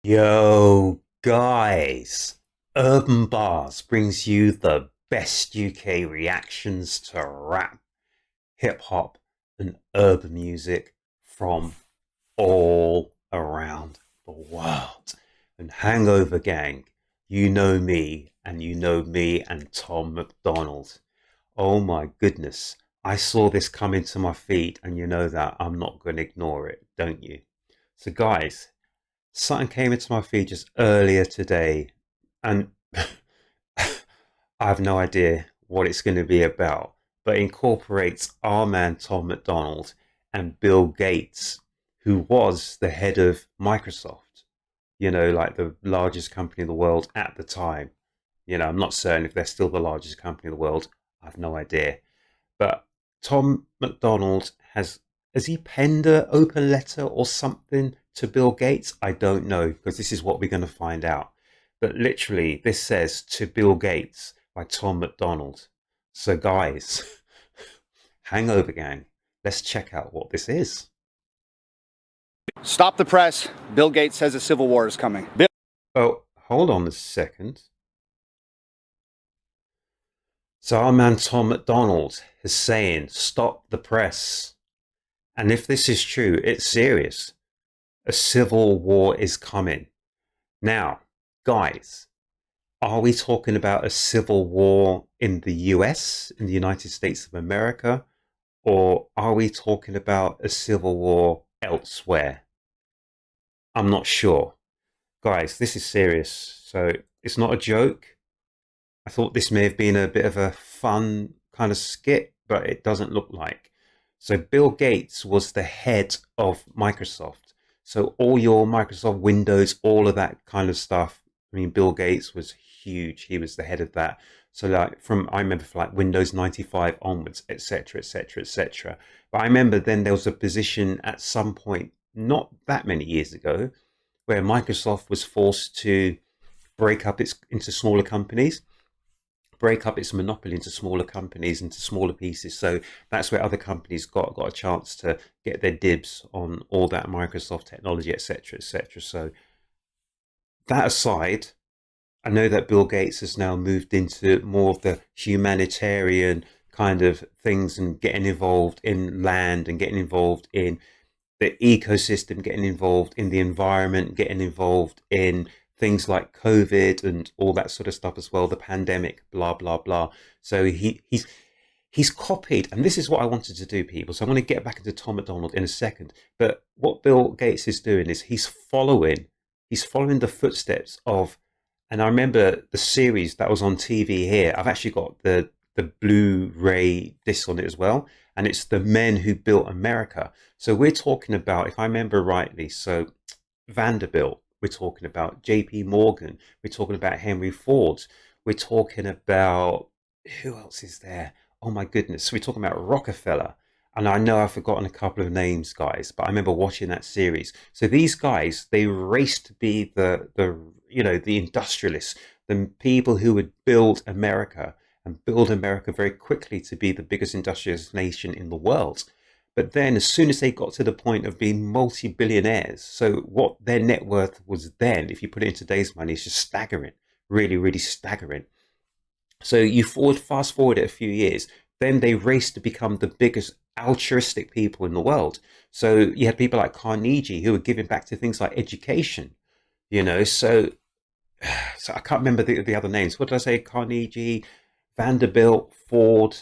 Yo, guys, Urb'n Barz brings you the best UK reactions to rap, hip hop, and urban music from all around the world. And Hangover Gang, you know me, and you know me and Tom MacDonald. Oh my goodness, I saw this come into my feed, and you know that I'm not going to ignore it, don't you? So, guys, something came into my feed just earlier today, and I have no idea what it's going to be about, but it incorporates our man Tom MacDonald and Bill Gates, who was the head of Microsoft, like the largest company in the world at the time. I'm not certain if they're still the largest company in the world. I have no idea. But Tom MacDonald has he penned an open letter or something to Bill Gates? I don't know, because this is what we're going to find out. But literally, this says to Bill Gates by Tom MacDonald. So, guys, Hangover Gang, let's check out what this is. Stop the press. Bill Gates says a civil war is coming. Bill Oh, hold on a second. So, our man Tom MacDonald is saying, stop the press. And if this is true, it's serious. A civil war is coming. Now, guys, are we talking about a civil war in the US, in the United States of America, or are we talking about a civil war elsewhere? I'm not sure. Guys, this is serious. So it's not a joke. I thought this may have been a bit of a fun kind of skit, but it doesn't look like. So Bill Gates was the head of Microsoft. So all your Microsoft Windows, all of that kind of stuff. I mean, Bill Gates was huge. He was the head of that. So I remember for like Windows 95 onwards, etc., etc., etc. But I remember then there was a position at some point, not that many years ago, where Microsoft was forced to break up into smaller companies, break up its monopoly into smaller companies, into smaller pieces. So that's where other companies got a chance to get their dibs on all that Microsoft technology, etc., etc. So that aside, I know that Bill Gates has now moved into more of the humanitarian kind of things and getting involved in land and getting involved in the ecosystem, getting involved in the environment, getting involved in things like COVID and all that sort of stuff as well, the pandemic, blah blah blah. So he's copied, and this is what I wanted to do, people. So I'm going to get back into Tom MacDonald in a second. But what Bill Gates is doing is he's following the footsteps of, and I remember the series that was on TV here. I've actually got the Blu-ray disc on it as well, and it's The Men Who Built America. So we're talking about, if I remember rightly, so Vanderbilt, we're talking about JP Morgan, we're talking about Henry Ford, we're talking about, who else is there? Oh my goodness, we're talking about Rockefeller. And I know I've forgotten a couple of names, guys, but I remember watching that series. So these guys, they raced to be the industrialists, the people who would build America and build America very quickly to be the biggest industrialist nation in the world. But then, as soon as they got to the point of being multi-billionaires, so what their net worth was then, if you put it in today's money, is just staggering, really, really staggering. So fast forward it a few years, then they raced to become the biggest altruistic people in the world. So you had people like Carnegie who were giving back to things like education, so I can't remember the other names. What did I say? Carnegie, Vanderbilt, Ford,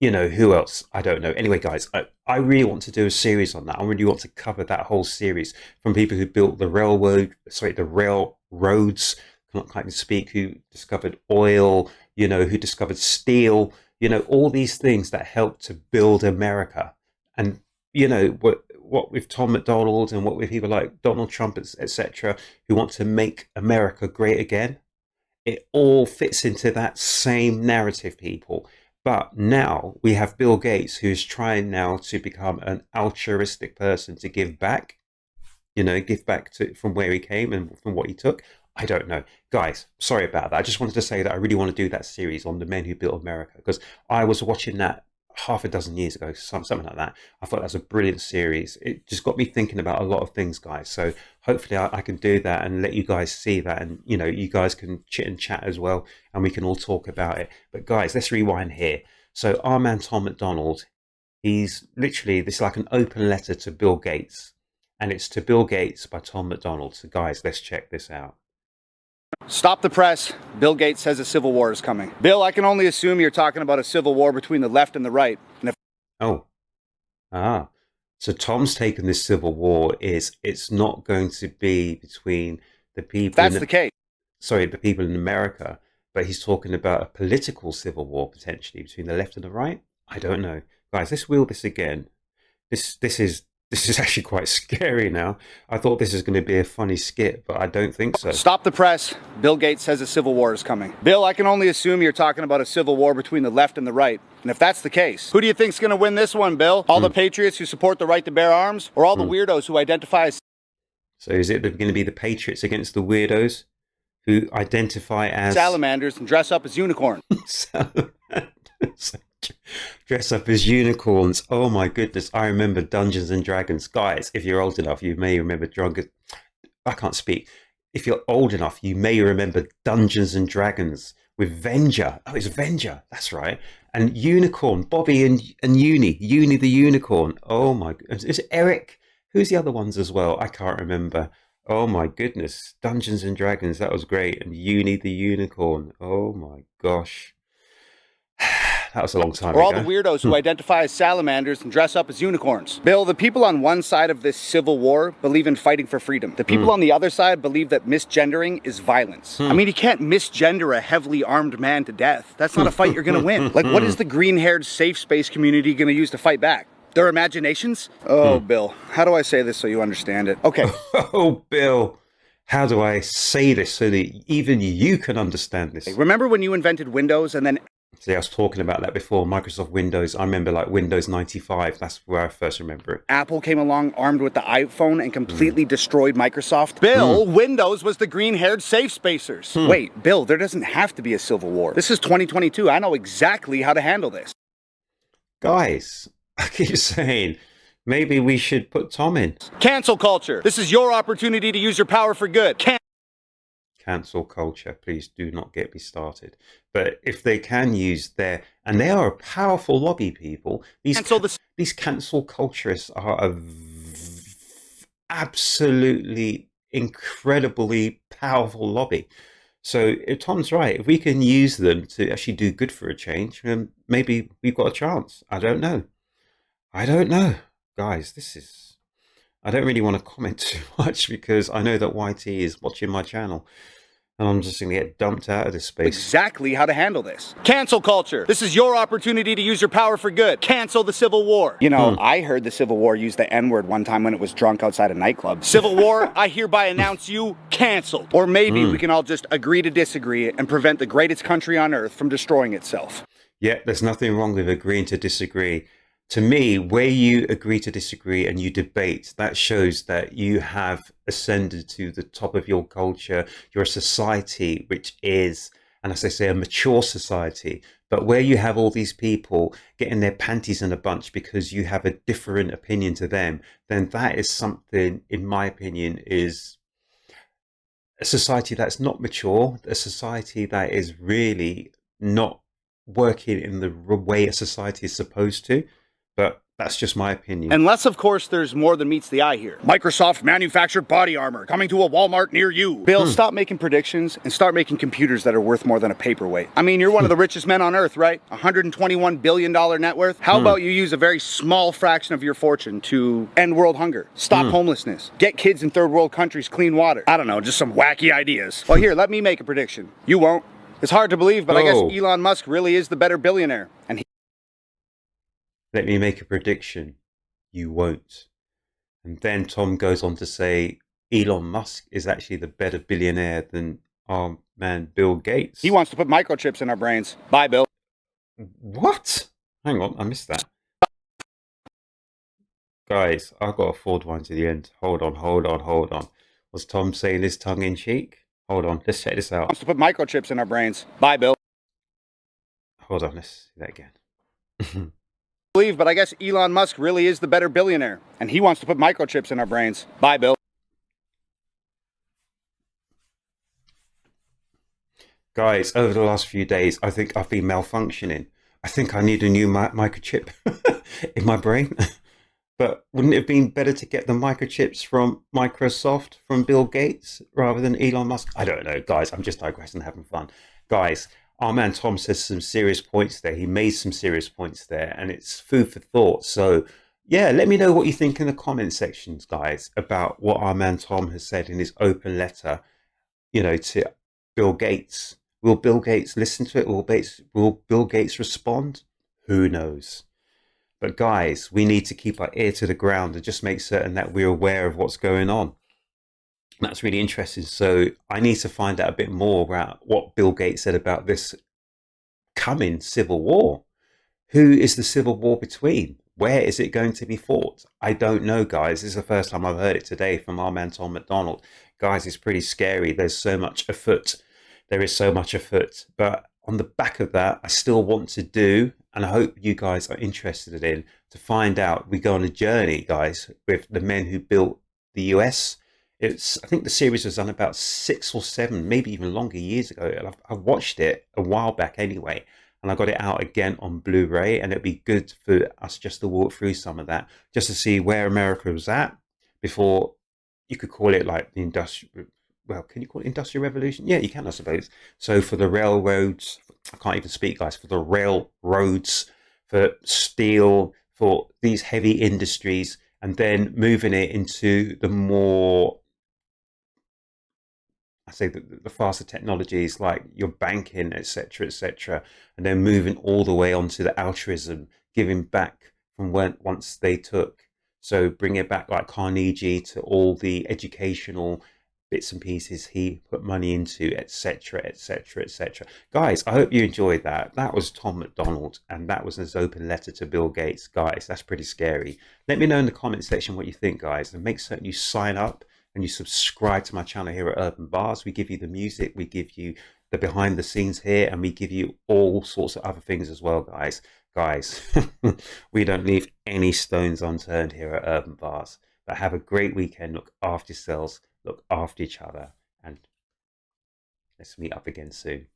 who else? I don't know. Anyway, guys, I really want to do a series on that. I really want to cover that whole series, from people who built the railroads, can't quite speak, who discovered oil, who discovered steel, all these things that helped to build America. And, what with Tom MacDonald and what with people like Donald Trump, etc., who want to make America great again. It all fits into that same narrative, people. But now we have Bill Gates, who's trying now to become an altruistic person, to give back, give back to from where he came and from what he took. I don't know. Guys, sorry about that. I just wanted to say that I really want to do that series on the men who built America, because I was watching that half a dozen years ago, something like that. I thought that was a brilliant series. It just got me thinking about a lot of things, guys. So hopefully I can do that and let you guys see that, and you guys can chit and chat as well, and we can all talk about it. But guys, let's rewind here. So our man Tom MacDonald, he's literally, this is like an open letter to Bill Gates, and it's to Bill Gates by Tom MacDonald. So guys, let's check this out. Stop the press. Bill Gates says a civil war is coming. Bill, I can only assume you're talking about a civil war between the left and the right. And if Oh, so Tom's taken this civil war is it's not going to be between the people. that's the case, The people in America, but he's talking about a political civil war potentially between the left and the right. I don't know, guys. Let's wheel this again. This is actually quite scary now. I thought this was going to be a funny skit, but I don't think so. stop the press. Bill Gates says a civil war is coming. Bill, I can only assume you're talking about a civil war between the left and the right. And if that's the case, who do you think's going to win this one, Bill? All the patriots who support the right to bear arms, or all the weirdos who identify as... So is it going to be the patriots against the weirdos who identify as salamanders and dress up as unicorns? Dress up as unicorns. Oh my goodness. I remember Dungeons and Dragons. Guys, if you're old enough, you may remember I can't speak. If you're old enough, you may remember Dungeons and Dragons with Venger. Oh, it's Venger. That's right. And Unicorn, Bobby and Uni the unicorn. Oh my goodness. Is it Eric? Who's the other ones as well? I can't remember. Oh my goodness. Dungeons and Dragons. That was great. And Uni the unicorn. Oh my gosh. That was a long time ago. Or all the weirdos who identify as salamanders and dress up as unicorns. Bill, the people on one side of this civil war believe in fighting for freedom. The people on the other side believe that misgendering is violence. I mean, you can't misgender a heavily armed man to death. That's not a fight you're going to win. Like, what is the green-haired safe space community going to use to fight back? Their imaginations? Oh, Bill, how do I say this so you understand it? Okay. Oh, Bill. How do I say this so that even you can understand this? Remember when you invented Windows and then... See, I was talking about that before, Microsoft Windows. I remember like Windows 95. That's where I first remember it. Apple came along armed with the iPhone and completely destroyed Microsoft. Bill, Windows was the green-haired safe spacers. Wait, Bill, there doesn't have to be a civil war. This is 2022. I know exactly how to handle this. Guys, I keep saying, maybe we should put Tom in. Cancel culture. This is your opportunity to use your power for good. Cancel culture. Please do not get me started. But if they can use and they are a powerful lobby, people. These cancel culturists are absolutely incredibly powerful lobby. So if Tom's right, if we can use them to actually do good for a change, maybe we've got a chance. I don't know. Guys, I don't really want to comment too much because I know that YT is watching my channel and I'm just going to get dumped out of this space. Exactly how to handle this. Cancel culture. This is your opportunity to use your power for good. Cancel the Civil War. You know, I heard the Civil War use the N-word one time when it was drunk outside a nightclub. Civil War, I hereby announce you canceled. Or maybe we can all just agree to disagree and prevent the greatest country on earth from destroying itself. Yeah, there's nothing wrong with agreeing to disagree. To me, where you agree to disagree and you debate, that shows that you have ascended to the top of your culture. You're a society which is, and as I say, a mature society. But where you have all these people getting their panties in a bunch because you have a different opinion to them, then that is something, in my opinion, is a society that's not mature, a society that is really not working in the way a society is supposed to. But that's just my opinion. Unless, of course, there's more than meets the eye here. Microsoft manufactured body armor coming to a Walmart near you. Bill, stop making predictions and start making computers that are worth more than a paperweight. I mean, you're one of the richest men on earth, right? $121 billion net worth. How about you use a very small fraction of your fortune to end world hunger, stop homelessness, get kids in third world countries clean water? I don't know, just some wacky ideas. Well, here, let me make a prediction. You won't. It's hard to believe, but I guess Elon Musk really is the better billionaire. And let me make a prediction. You won't. And then Tom goes on to say Elon Musk is actually the better billionaire than our man Bill Gates. He wants to put microchips in our brains. Bye, Bill. What? Hang on, I missed that. Guys, I've got to forward one to the end. Hold on. Was Tom saying this tongue in cheek? Hold on, let's check this out. Wants to put microchips in our brains. Bye, Bill. Hold on, let's see that again. believe, but I guess Elon Musk really is the better billionaire, and he wants to put microchips in our brains. Bye, Bill. Guys, over the last few days, I think I've been malfunctioning. I think I need a new microchip in my brain. But wouldn't it have been better to get the microchips from Microsoft, from Bill Gates, rather than Elon Musk? I don't know, guys. I'm just digressing, having fun. Guys, our man Tom says some serious points there. He made some serious points there, and it's food for thought. So, yeah, let me know what you think in the comment sections, guys, about what our man Tom has said in his open letter, to Bill Gates. Will Bill Gates listen to it? Will Bill Gates respond? Who knows? But guys, we need to keep our ear to the ground and just make certain that we're aware of what's going on. That's really interesting. So I need to find out a bit more about what Bill Gates said about this coming civil war. Who is the civil war between? Where is it going to be fought? I don't know, guys. This is the first time I've heard it today from our man Tom MacDonald. Guys, it's pretty scary. There's so much afoot. There is so much afoot. But on the back of that, I still want to do, and I hope you guys are interested in, to find out. We go on a journey, guys, with the men who built the US. I think the series was done about 6 or 7, maybe even longer years ago. And I watched it a while back anyway, and I got it out again on Blu-ray, and it'd be good for us just to walk through some of that, just to see where America was at before you could call it like the industrial. Well, can you call it industrial revolution? Yeah, you can, I suppose. So for the railroads, I can't even speak, guys. For the railroads, for steel, for these heavy industries, and then moving it into the more, I say, the faster technologies like your banking, etc., and then moving all the way onto the altruism, giving back from once they took. So bring it back like Carnegie to all the educational bits and pieces he put money into, etc., etc., etc. Guys, I hope you enjoyed that. That was Tom MacDonald, and that was his open letter to Bill Gates. Guys, that's pretty scary. Let me know in the comment section what you think, guys, and make certain you sign up and you subscribe to my channel here at Urb'n Barz. We give you the music, we give you the behind the scenes here, and we give you all sorts of other things as well, guys. Guys, we don't leave any stones unturned here at Urb'n Barz. But have a great weekend. Look after yourselves, look after each other, and let's meet up again soon.